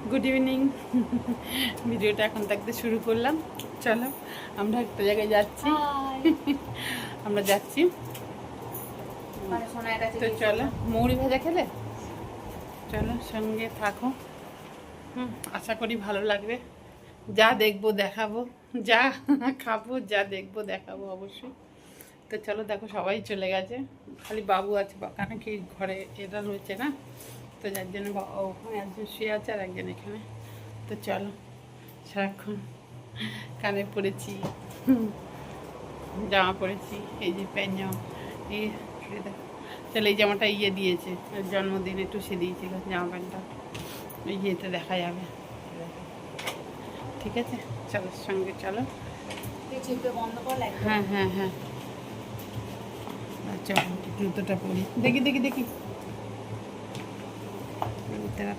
Good evening. ভিডিওটা এখন থাকতে শুরু করলাম। চলো আমরা একটা জায়গায় যাচ্ছি। আমরা যাচ্ছি, তো চলো মৌরি ভাজা খেলে চলো সঙ্গে থাকো। আশা করি ভালো লাগবে। যা দেখবো দেখাবো, যা খাবো যা দেখবো দেখাবো অবশ্যই। তো চলো, দেখো সবাই চলে গেছে, খালি বাবু আছে। কেন কি ঘরে এটা রয়েছে না, তো যার জন্য ওখানে একজন শুয়ে আছে আর একজন এখানে। তো চলো, সারাক্ষণ কানে পরেছি, জামা পরেছি, এই যে প্যান্ট জামা, এই চলো এই জামাটা দিয়েছে জন্মদিন, একটু সে দিয়েছিল জামা প্যান্টটা, এই ইয়েতে দেখা যাবে। ঠিক আছে, চলো সঙ্গে চলো। হ্যাঁ হ্যাঁ হ্যাঁ, আচ্ছা জুতোটা পরি, দেখি দেখি দেখি।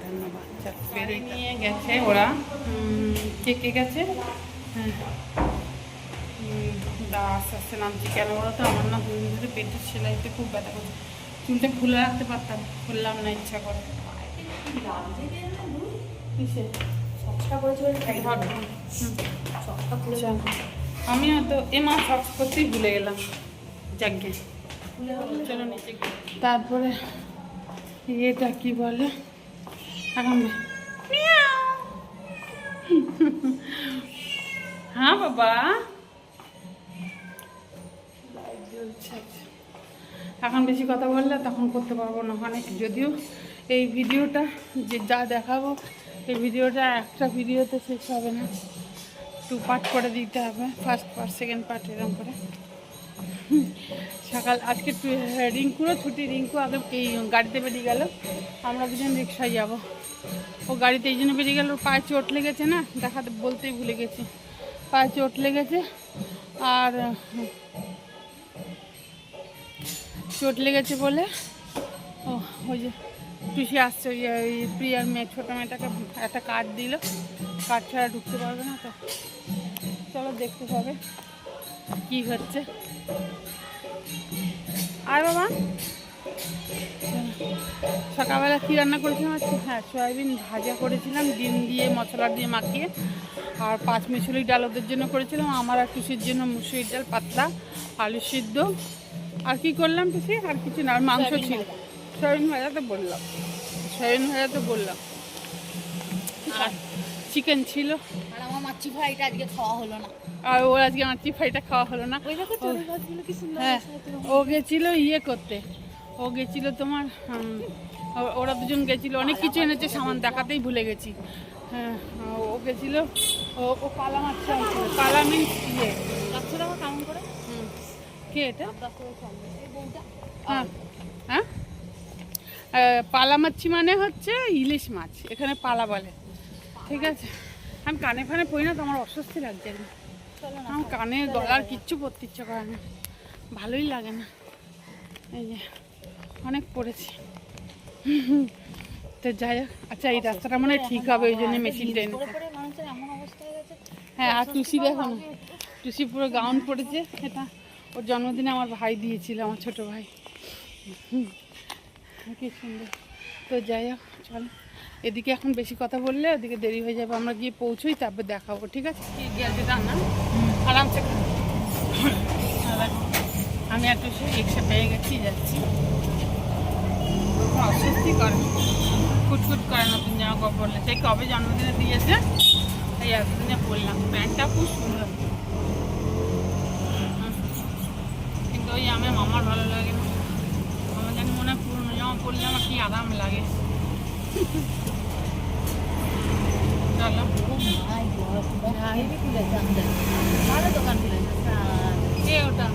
ধন্যবাদ। চল, বেরিয়ে নিয়ে গেছে ওরা। কে কে গেছে? হ্যাঁ, আস্তে আস্তে নামছি। কেন ওরা তো আমার না দুদিন ধরে পেটের সেলাইতে খুব ব্যথা করছে। চুলটা খুলে রাখতে পারতাম, খুললাম না ইচ্ছা করে। আমিও তো মা সক্স করতেই ভুলে গেলাম। যাকে চলো নিচে। তারপরে এটা কি বলে এখন? হ্যাঁ বাবা, এখন বেশি কথা বললে তখন করতে পারবো না অনেক। যদিও এই ভিডিওটা যে যা দেখাবো, এই ভিডিওটা একটা ভিডিওতে শেষ হবে না, 2 পার্ট করে দিতে হবে। ফার্স্ট পার্ট, সেকেন্ড পার্ট, এরকম করে। সকাল আজকে রিঙ্কুরও ছুটি। রিঙ্কু আগে এই গাড়িতে বেরিয়ে গেল, আমরা দুজন রিক্সায় যাব। ও গাড়িতে এই জন্য বেরিয়ে গেল, ওর পায়ে চোট লেগেছে না, দেখাতে বলতেই ভুলে গেছি। পায়ে চোট লেগেছে, আর চোট লেগেছে বলে ও ওই যে টুসি আসছে, ওই প্রিয়ার মেয়ে, ছোটো মেয়েটাকে একটা কার্ড দিল, কার্ড ছাড়া ঢুকতে পারবে না। তো চলো দেখতে হবে কি হচ্ছে। আর বাবা সকালবেলা কী রান্না করেছিলাম আজকে? হ্যাঁ, সয়াবিন ভাজা করেছিলাম, ডিম দিয়ে মশলা দিয়ে মাখিয়ে। আর 5 মিশালি ডাল ওদের জন্য করেছিলাম, আমার আর টুসির জন্য মুসুরির ডাল পাতলা, আলু সিদ্ধ। আর কি করলাম টুসি? আর কিছু না। আর মাংস ছিল, সয়াবিন ভাজা তো বললাম, আর চিকেন ছিল। আর আমার মাছি ফ্রাইটা আজকে খাওয়া হলো না। আর ওর আজকে মাছি ফ্রাইটা খাওয়া হলো না। হ্যাঁ, ও গেছিলো ইয়ে করতে, ও গেছিলো তোমার, ওরা দুজন গেছিলো, অনেক কিছু এনেছে সামান, দেখাতেই ভুলে গেছি। হ্যাঁ, ও গেছিলো, ও পালা মাছ আনছিল। পালা মিন্স ইয়ে 400 টাকা কেমন করে? কে এটা? হ্যাঁ হ্যাঁ, পালা মাছি মানে হচ্ছে ইলিশ মাছ, এখানে পালা বলে। ঠিক আছে, আমি কানে ফানে পড়ি না তো, আমার অস্বস্তি লাগছে। আমার কানে গলার কিচ্ছু পরতে ইচ্ছা করে না, ভালোই লাগে না। এই যে অনেক পড়েছি। তো যাই হোক, আচ্ছা এই রাস্তাটা মনে হয় ঠিক হবে, ওই জন্য মেশিন টেনে। হ্যাঁ, আর টুসি দেখো না, টুসি পুরো গাউন পড়েছে। এটা ওর জন্মদিনে আমার ভাই দিয়েছিল, আমার ছোট ভাই। কি সুন্দর। তো যাই হোক চলো, এদিকে এখন বেশি কথা বললে ওদিকে দেরি হয়ে যাবে, আমরা গিয়ে পৌঁছোই, তারপর দেখাবো। ঠিক আছে, গিয়ে রান্না আরামসে। আমি একটু রিক্সা পেয়ে গেছি, যাচ্ছি। অস্বস্তি করে, কুটকুট করে নতুন জামা কাপড় পরলে। সেই কবে জন্মদিনে দিয়েছে, এই এতদিনে পরলাম। প্যান্টটা খুব সুন্দর, কিন্তু ওই আমার মামার ভালো লাগে না। আমার জানি মনে হয় পুরনো জামা পরলে আমার কি আরাম লাগে। চলো, কে ওটা?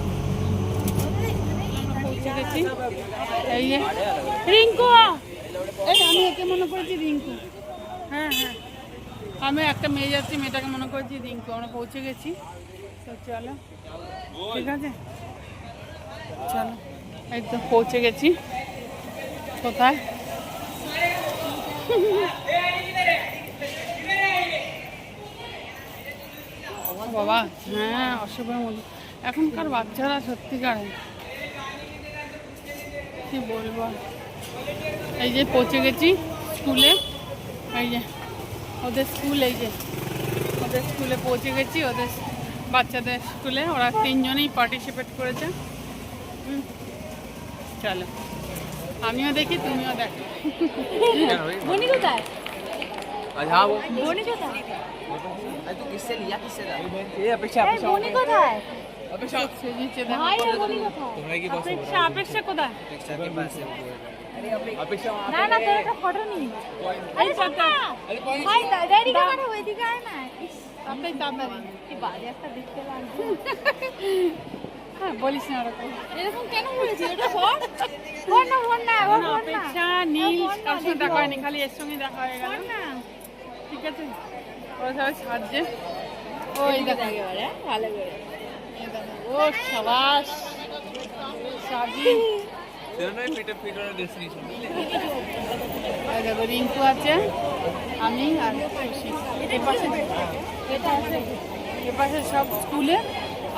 পৌঁছে গেছি। এই যে রিঙ্কু, এই আমি একে মনে করেছি রিঙ্কু। হ্যাঁ হ্যাঁ, আমি একটা মেয়ে যাচ্ছি, মেয়েটাকে মনে করেছি রিঙ্কু। আমরা পৌঁছে গেছি, তো চলো। ঠিক আছে, চলো, এই তো পৌঁছে গেছি। কোথায়? বাবা, হ্যাঁ, অসুবিধার মধ্যে এখনকার বাচ্চারা সত্যিকার কি বলবো। এই যে পৌঁছে গেছি স্কুলে, এই যে ওদের স্কুল, এই যে ওদের স্কুলে পৌঁছে গেছি, ওদের বাচ্চাদের স্কুলে। ওরা 3 জনেই পার্টিসিপেট করেছে। চলো আমিও দেখি, তুমিও দেখো। বনি কোথায়? हाँ वो বনি কোথায়? तू किससे लिया किससे था ये এই বনি কোথায়? সেজেছে দেখো। ভাই রে বনি কোথায়? तुम्हारे की बस অপেক্ষা, অপেক্ষা কোথায়? अपेक्षा के पास है अपेक्षा না না তোর একটা ফটো নি। আরে চাচা ভাই ড্যাডি কে পাঠাবো, এদিকে আয় না। ইস, তাড়াতাড়ি তাড়াতাড়ি। কি বাজে একটা দেখতে লাগছে। হ্যাঁ বলিস না ওরকম। এরকম কেন বলেছিস? এটা ফোন ফোন না ফোন না কোনো ফোন না অপেক্ষা নীল কার সঙ্গে দেখা হয়নি, খালি এর সঙ্গে দেখা হয়ে গেল। ফোন না। ঠিক আছে, ওরা সবাই সাজছে। ওই দেখো, একেবারে ভালো করে। এই দেখো, ও সাবাস সাজি। तेरा पीटर पीटर डेस्टिनेशन এই দেখো রিঙ্কু আছে, আমি আর খুশি। এপাশে এপাশে সব স্কুলে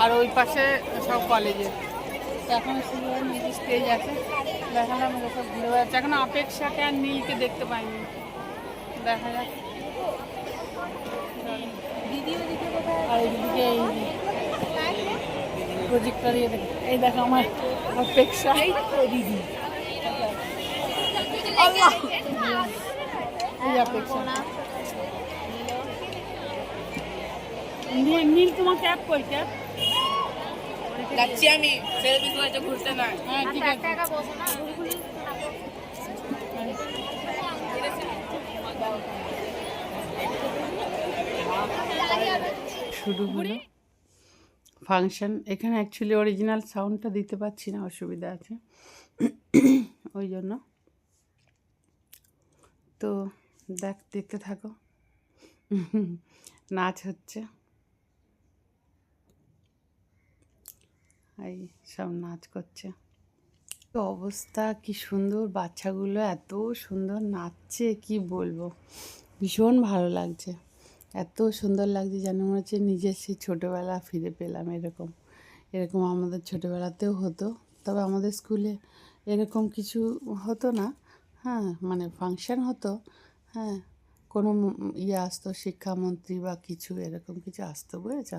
আর ওই পাশে সব কলেজে। এখন শুরু হয়নি, স্টেজ আছে, দেখালাম ওরা সব ঘুরে বেড়াচ্ছে। এখন অপেক্ষাকে আর নীলকে দেখতে পাইনি, দেখা যাক। দিদি ওদিকে কোথায়? আর এইদিকে এই প্রজেক্টর ইয়ে দেখো, এই দেখো আমার অপেক্ষা। এই তো দিদি। এই অপেক্ষা। নীল তোমার ক্যাপ কই? ক্যাপ? যাচ্ছি আমি সেলফি তোলাতে ঘুরতে না হ্যাঁ ঠিক আছে। একা একা বসো না, ঘুরঘুরি শুরু হলো ফাংশন। এখানে অ্যাকচুয়ালি অরিজিনাল সাউন্ডটা দিতে পারছি না, অসুবিধা আছে ওই জন্য। তো দেখতে থাকো, নাচ হচ্ছে, এই সব নাচ করছে। তো অবস্থা কি সুন্দর, বাচ্চাগুলো এত সুন্দর নাচছে, কি বলবো, ভীষণ ভালো লাগছে। এত সুন্দর লাগছে যেন মনে হচ্ছে নিজের সেই ছোটোবেলা ফিরে পেলাম। এরকম এরকম আমাদের ছোটোবেলাতেও হতো, তবে আমাদের স্কুলে এরকম কিছু হতো না। হ্যাঁ মানে ফাংশন হতো, হ্যাঁ কোনো ইয়ে আসতো, শিক্ষামন্ত্রী বা কিছু এরকম কিছু আসতো, বুঝেছ।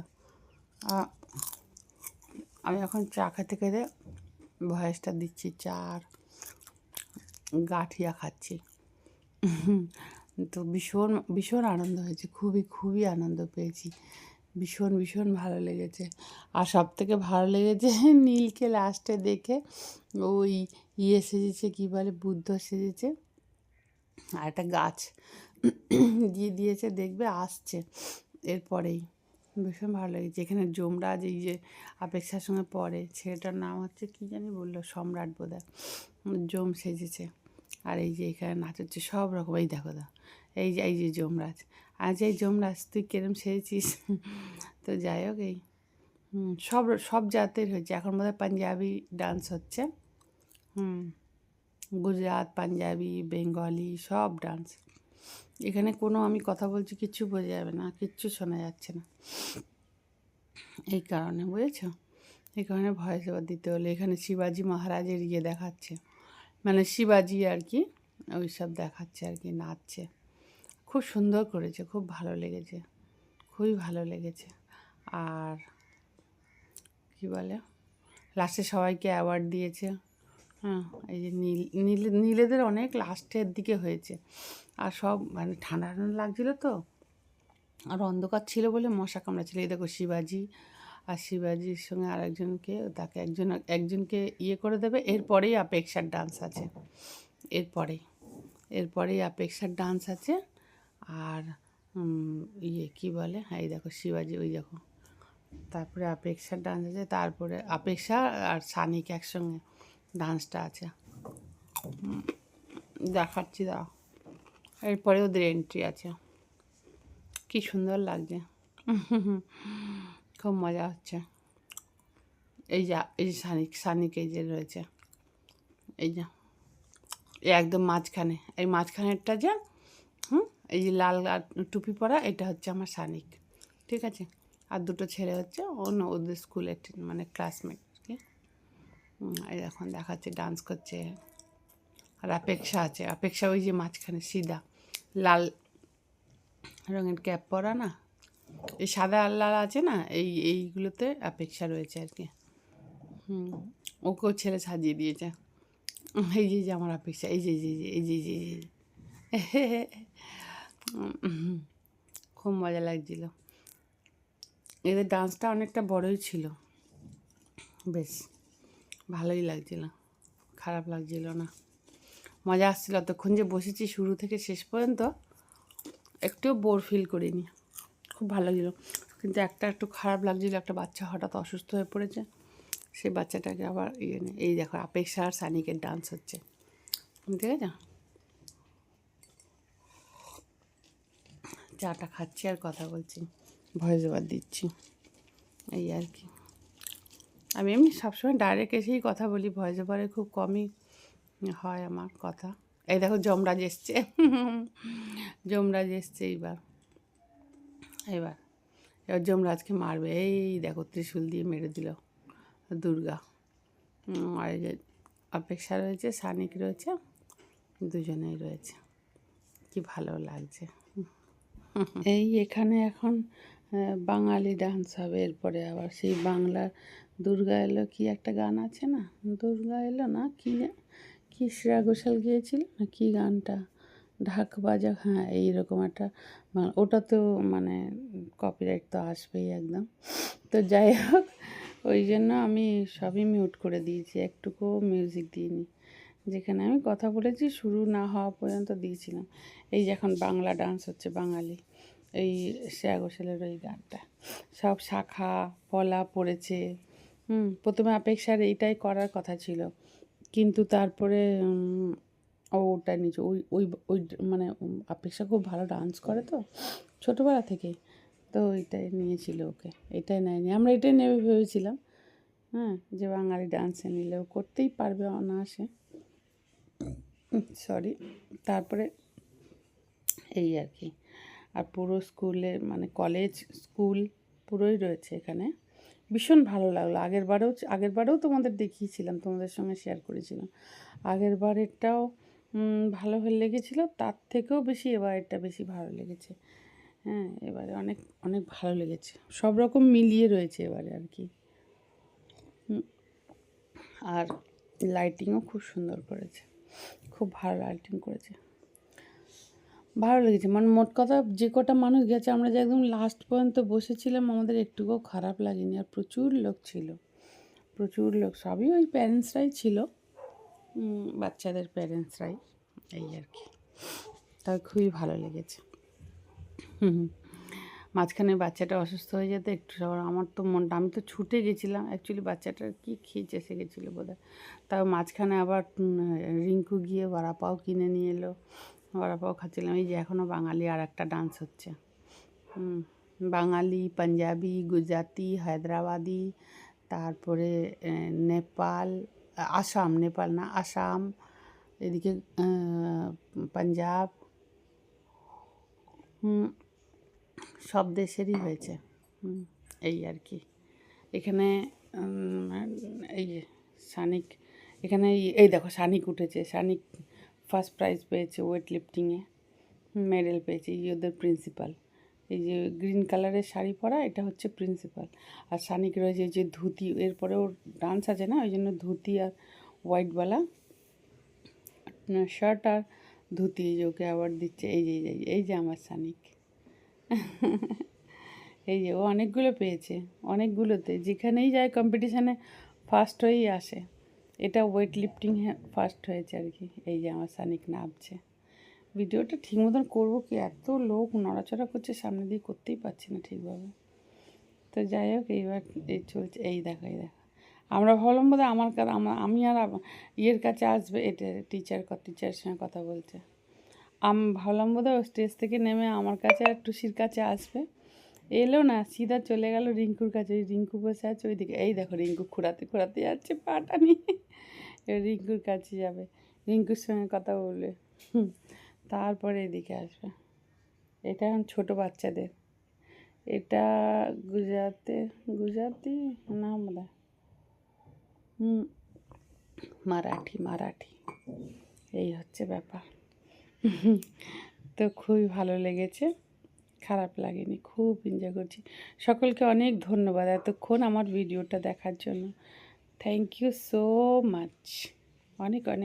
আমি এখন চা খেতে খেতে ভয়েসটা দিচ্ছি, চার গাঁঠিয়া খাচ্ছি। তো ভীষণ ভীষণ আনন্দ হয়েছে, খুবই খুবই আনন্দ পেয়েছি, ভীষণ ভীষণ ভালো লেগেছে। আর সব থেকে ভালো লেগেছে নীলকে লাস্টে দেখে, ওই ইয়ে সেজেছে, কী বলে, বুদ্ধ সেজেছে, আর একটা গাছ দিয়ে দিয়েছে, দেখবে আসছে এরপরেই। ভীষণ ভালো লেগেছে। এখানে যমরাজ, এই যে অপেক্ষার সঙ্গে পড়ে, ছেলেটার নাম হচ্ছে কী জানি বললো, সম্রাট বোধহয়, যম সেজেছে। আর এই যে এখানে নাচ হচ্ছে সব রকম। এই দেখো দা, এই যে যমরাজ। আজ এই যমরাজ তুই কিরম সেজেছিস। তো যাই হোক, এই সব জাতের হয়েছে। এখন বোধহয় পাঞ্জাবি ডান্স হচ্ছে, গুজরাট, পাঞ্জাবি, বেঙ্গলি সব ডান্স। এখানে কোনো আমি কথা বলছি কিচ্ছু বোঝা যাবে না, কিচ্ছু শোনা যাচ্ছে না, এই কারণে, বুঝেছো। এই কারণে ভয়েস ওভার দিতে হলো। এখানে শিবাজি মহারাজের ইয়ে দেখাচ্ছে, মানে শিবাজি আর কি, ওই সব দেখাচ্ছে আর কি, নাচছে। খুব সুন্দর করেছে, খুব ভালো লেগেছে, খুবই ভালো লেগেছে। আর কি বলে, লাস্টে সবাইকে অ্যাওয়ার্ড দিয়েছে। হ্যাঁ এই যে নীলেদের অনেক লাস্টের দিকে হয়েছে। আর সব মানে ঠান্ডা ঠান্ডা লাগছিলো তো, আর অন্ধকার ছিল বলে মশা কামড়াচ্ছিল। এই দেখো শিবাজি, আর শিবাজির সঙ্গে আরেকজনকে, তাকে একজনকে ইয়ে করে দেবে। এরপরেই অপেক্ষার ডান্স আছে, এরপরেই অপেক্ষার ডান্স আছে। আর ইয়ে কী বলে, হ্যাঁ এই দেখো শিবাজি, ওই দেখো, তারপরে অপেক্ষার ডান্স আছে, তারপরে অপেক্ষা আর সানিক একসঙ্গে ডান্সটা আছে, দেখাচ্ছি দাও। এরপরে ওদের এন্ট্রি আছে, কি সুন্দর লাগছে, খুব মজা হচ্ছে। এই যে সানিক এই যে রয়েছে, এই যে একদম মাঝখানে, এই মাঝখানেরটা যে এই যে লাল টুপি পরা, এটা হচ্ছে আমার সানিক, ঠিক আছে। আর দুটো ছেলে হচ্ছে অন্য ওদের স্কুলের মানে ক্লাসমেট আর কি। এই এখন দেখাচ্ছে ডান্স করছে। আর অপেক্ষা আছে, অপেক্ষা ওই যে মাঝখানে সিধা লাল রঙের ক্যাপ পরা না, এই সাদা লাল আছে না, এইগুলোতে অপেক্ষা রয়েছে আর কি। ওকেও ছেলে সাজিয়ে দিয়েছে। এই যে আমার অপেক্ষা, এই যে এই যে এই যে এই যে এই যে খুব মজা লাগছিল। এদের ডান্সটা অনেকটা বড়ই ছিল, বেশ ভালোই লাগছিল, খারাপ লাগছিল না, মজা আসছিল। ততক্ষণ যে বসেছি শুরু থেকে শেষ পর্যন্ত একটুও বোর ফিল করিনি, খুব ভালো লাগছিল। কিন্তু একটু খারাপ লাগছিল, একটা বাচ্চা হঠাৎ অসুস্থ হয়ে পড়েছে, সেই বাচ্চাটাকে আবার নেই। এই দেখো অপেক্ষা আর সানিকের ডান্স হচ্ছে, ঠিক আছে। চাটা খাচ্ছি আর কথা বলছি, ভয়েস ওভার দিচ্ছি, এই আর কি। আমি এমনি সবসময় ডাইরেক্ট এসেই কথা বলি, ভয়েস ওভারে খুব কমই হয় আমার কথা। এই দেখো যমরাজ এসছে, যমরাজ এসছে এইবার এবার এবার যমরাজকে মারবে। এই দেখো ত্রিশূল দিয়ে মেরে দিল দুর্গা। আর এই যে অপেক্ষা রয়েছে, সানিক রয়েছে, দুজনেই রয়েছে, কি ভালো লাগছে। এই এখানে এখন বাঙালি ডান্স হবে, এরপরে আবার সেই বাংলার দুর্গা এলো, কি একটা গান আছে না, দুর্গা এলো না, কি শ্রেয়া ঘোষাল গিয়েছিল না, কি গানটা, ঢাক বাজা, হ্যাঁ এইরকম একটা, ওটা তো মানে কপিরাইট তো আসবেই একদম। তো যাই হোক, ওই জন্য আমি সবই মিউট করে দিয়েছি, একটুকু মিউজিক দিইনি। যেখানে আমি কথা বলেছি শুরু না হওয়া পর্যন্ত দিয়েছিলাম। এই যে এখন বাংলা ডান্স হচ্ছে, বাঙালি, এই শ্রেয়া ঘোষালের ওই গানটা, সব শাখা পলা পড়েছে। প্রথমে অপেক্ষার এইটাই করার কথা ছিল, কিন্তু তারপরে ওটা নিচে ওই ওই ওই মানে অপেক্ষা খুব ভালো ডান্স করে তো ছোটোবেলা থেকেই, তো ওইটাই নিয়েছিল ওকে, এটাই নেয়নি, আমরা এটাই নেবে ভেবেছিলাম। হ্যাঁ, যে বাঙালি ডান্সে নিলেও করতেই পারবে অনায়াসে, সরি। তারপরে এই আর কি। আর পুরো স্কুলে মানে কলেজ স্কুল পুরোই রয়েছে এখানে, ভীষণ ভালো লাগলো। আগেরবারেও তোমাদের দেখিয়েছিলাম, তোমাদের সঙ্গে শেয়ার করেছিলাম। আগেরবারেরটাও ভালো হয়ে লেগেছিলো, তার থেকেও বেশি এবারেরটা বেশি ভালো লেগেছে। হ্যাঁ, এবারে অনেক অনেক ভালো লেগেছে, সব রকম মিলিয়ে রয়েছে এবারে আর কি। আর লাইটিংও খুব সুন্দর করেছে, খুব ভালো লাইটিং করেছে, ভালো লেগেছে। মানে মোট কথা যে কটা মানুষ গেছে, আমরা যে একদম লাস্ট পর্যন্ত বসেছিলাম, আমাদের একটুকুও খারাপ লাগেনি। আর প্রচুর লোক ছিল, প্রচুর লোক, সবই ওই প্যারেন্টসরাই ছিল, বাচ্চাদের প্যারেন্টসরাই, এই আর কি। তবে খুবই ভালো লেগেছে। মাঝখানে বাচ্চাটা অসুস্থ হয়ে যেতে একটু সবার, আমার তো মনটা, আমি তো ছুটে গেছিলাম, অ্যাকচুয়ালি বাচ্চাটার কি খেয়েছে এসে গেছিলো বোধহয়। তাও মাঝখানে আবার রিঙ্কু গিয়ে বড়াপাও কিনে নিয়ে এলো, বড়াপাও খাচ্ছিলাম। এই যে এখনও বাঙালি আর একটা ডান্স হচ্ছে, বাঙালি, পাঞ্জাবি, গুজরাটি, হায়দ্রাবাদি, তারপরে নেপাল, আসাম, নেপাল না আসাম, এদিকে পাঞ্জাব, সব দেশেরই হয়েছে, এই আর কি। এখানে এই যে সানিক, এখানে এই দেখো সানিক উঠেছে, সানিক ফার্স্ট প্রাইজ পেয়েছে ওয়েট লিফটিংয়ে, মেডেল পেয়েছে। এই ওদের প্রিন্সিপাল, এই যে গ্রিন কালারের শাড়ি পরা, এটা হচ্ছে প্রিন্সিপাল। আর সানিক রয়েছে যে ধুতি, এরপরে ওর ডান্স আছে না, ওই জন্য ধুতি আর হোয়াইটওয়ালা শার্ট আর ধুতি, এই যে ওকে অ্যাওয়ার্ড দিচ্ছে। এই যে আমার সানিক, এই যে ও অনেকগুলো পেয়েছে, অনেকগুলোতে, যেখানেই যায় কম্পিটিশানে ফার্স্ট হয়েই আসে। এটা ওয়েট লিফটিং ফার্স্ট হয়েছে আর কি। এই যে আমার সানিক নামছে। ভিডিওটা ঠিক মতন করবো কি, এত লোক নড়াচড়া করছে সামনে দিয়ে, করতেই পারছি না ঠিকভাবে। তো যাই হোক, এইবার এই চলছে, এই দেখো আমরা ভাবলাম বোধহয় আমি আর ইয়ের কাছে আসবে, এটা টিচারের সঙ্গে কথা বলছে। আমি ভাবলাম বোধহয় স্টেজ থেকে নেমে আমার কাছে আর টুসির কাছে আসবে, এলো না, সিধা চলে গেল রিঙ্কুর কাছে। ওই রিঙ্কু বসে আছে ওইদিকে, এই দেখো রিঙ্কু খুঁড়াতে যাচ্ছে পাটা নিয়ে, এবার রিঙ্কুর কাছে যাবে, রিঙ্কুর সঙ্গে কথা বলবে, তারপরে এদিকে আসবে। এটা এখন ছোটো বাচ্চাদের, এটা গুজরাটি না আমরা মারাঠি, এই হচ্ছে ব্যাপার। তো খুবই ভালো লেগেছে, খারাপ লাগেনি, খুব এনজয় করছি। সকলকে অনেক ধন্যবাদ এতক্ষণ আমার ভিডিওটা দেখার জন্য। থ্যাংক ইউ সো মাচ, অনেক অনেক।